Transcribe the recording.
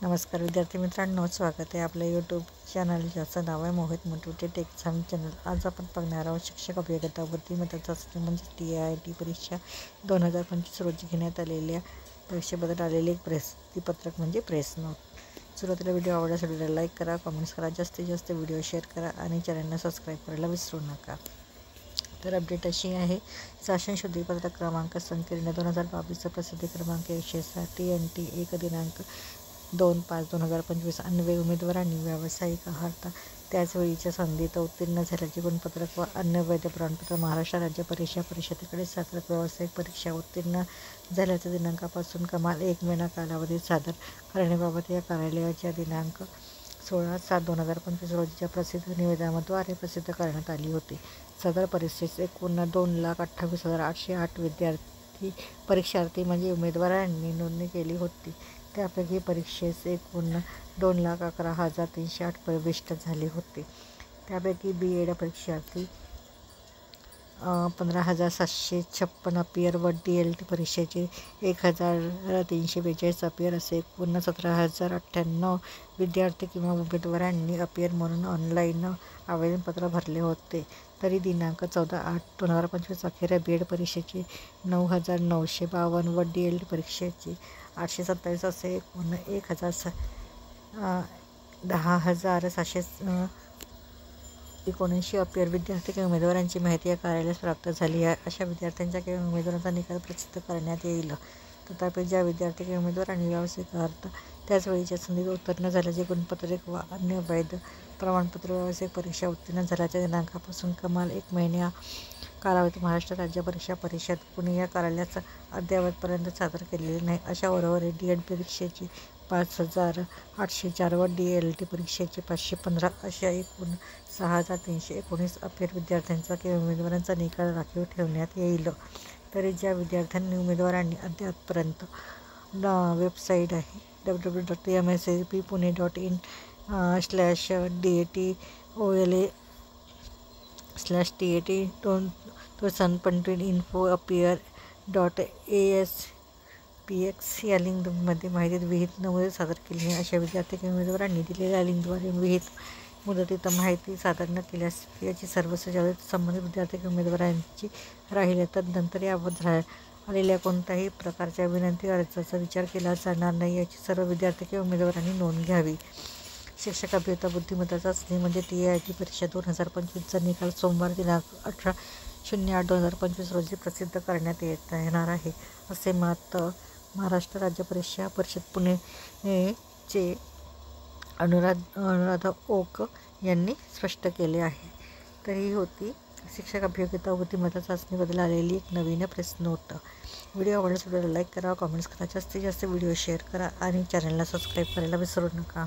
नमस्कार विद्यार्थी मित्रांनो, स्वागत आहे आपल्या यूट्यूब चॅनल ज्याचं नाव आहे मोहित मोटिवेटेड एक्झाम चॅनल। आज आपण बघणार आहोत शिक्षक अभियोग्यता बुद्धिमत्ता चाचणी म्हणजे TIT परीक्षा 2025 रोजी घेण्यात आलेल्या परीक्षेबद्दल आलेले एक प्रसिद्धीपत्रक म्हणजे प्रेस नोट। सुरुवातीला व्हिडिओ आवडल्यास व्हिडिओला लाईक करा, कमेंट्स करा, जास्तीत जास्त व्हिडिओ शेअर करा आणि चॅनलला सबस्क्राईब करायला विसरू नका। तर अपडेट अशी आहे, शासन शुद्धीपत्रक क्रमांक संकीर्ण 2022 प्रसिद्धी क्रमांक 107 TNT 1 दिनांक 2/5/2025 अन्वये उमेदवारांनी व्यावसायिक अर्हता त्याचवेळीच्या संधीत उत्तीर्ण झाल्याचे गुणपत्रक व अन्य वैध प्रमाणपत्र महाराष्ट्र राज्य परीक्षा परिषदेकडे सादर व्यावसायिक परीक्षा उत्तीर्ण झाल्याच्या दिनांकापासून कमाल 1 महिना कालावधीत सादर करण्याबाबत या कार्यालयाच्या दिनांक 16/7/2025 रोजीच्या प्रसिद्ध निवेदनाद्वारे प्रसिद्ध करण्यात आली होती। सदर परीक्षेस एकूण 2,28,808 परीक्षार्थी म्हणजे उमेदवारांनी नोंदणी केली होती। त्यापैकी परीक्षेस एकूण 2,11,308 प्रविष्ट झाले होते। त्यापैकी BEd परीक्षार्थी 15,756 अपियर व DLT परीक्षेचे 1,342 अपियर असे एकूण 17,098 विद्यार्थी किंवा उमेदवारांनी अपियर म्हणून ऑनलाईन आवेदनपत्र भरले होते। तरी दिनांक 14/8/2025 अखेर BEd परीक्षेचे 9,952 व DLT परीक्षेचे 827 असे एकूण 10,779 अपियर विद्यार्थी किंवा उमेदवारांची माहिती या कार्यालयास प्राप्त झाली आहे। अशा विद्यार्थ्यांचा किंवा उमेदवारांचा निकाल प्रसिद्ध करण्यात येईल। तथापि ज्या विद्यार्थी किंवा उमेदवारांनी व्यावसायिक अर्हता त्याचवेळीच्या संधीत उत्तीर्ण झाल्याचे गुणपत्रक व अन्य वैध प्रमाणपत्र व्यावसायिक परीक्षा उत्तीर्ण झाल्याच्या दिनांकापासून कमाल 1 महिना कालावधीत महाराष्ट्र राज्य परीक्षा परिषद पुणे या कार्यालयास अद्यावतपर्यंत सादर केलेले नाही अशा उर्वरित DED परीक्षेचे 5,804 व DLT परीक्षेचे 515 अशा एकूण 6,319 अपियर विद्यार्थ्यांचा किंवा उमेदवारांचा निकाल राखीव ठेवण्यात येईल। तरी ज्या विद्यार्थ्यांनी उमेदवारांनी अद्यापपर्यंत वेबसाईट आहे www.msap.pune.info.appear.aspx या लिंकमध्ये माहिती विहित नमुने सादर केली नाही अशा विद्यार्थी किंवा उमेदवारांनी दिलेल्या लिंकद्वारे विहित मुदतीत माहिती सादर न केल्यास याची सर्व जबाबदारी संबंधित विद्यार्थी किंवा उमेदवारांची राहील। तदनंतर याबद्दल आलेल्या कोणत्याही प्रकारच्या विनंती अर्जाचा विचार केला जाणार नाही याची सर्व विद्यार्थी किंवा उमेदवारांनी नोंद घ्यावी। शिक्षक अभियंता बुद्धिमत्ता चाचणी म्हणजे TIT परीक्षा 2025चा निकाल सोमवार दिनांक 18/08/2025 रोजी प्रसिद्ध करण्यात येणार आहे असे महाराष्ट्र राज्य परीक्षा परिषद पुणेचे अनुराधा ओक यांनी स्पष्ट केले आहे। तर ही होती शिक्षक अभियोग्यता बुद्धिमत्ता चाचणीबद्दल आलेली एक नवीन प्रेस नोट। व्हिडिओ आवडल्यास व्हिडिओला लाईक करा, कमेंट्स करा, जास्तीत जास्त व्हिडिओ शेअर करा आणि चॅनलला सबस्क्राईब करायला विसरू नका।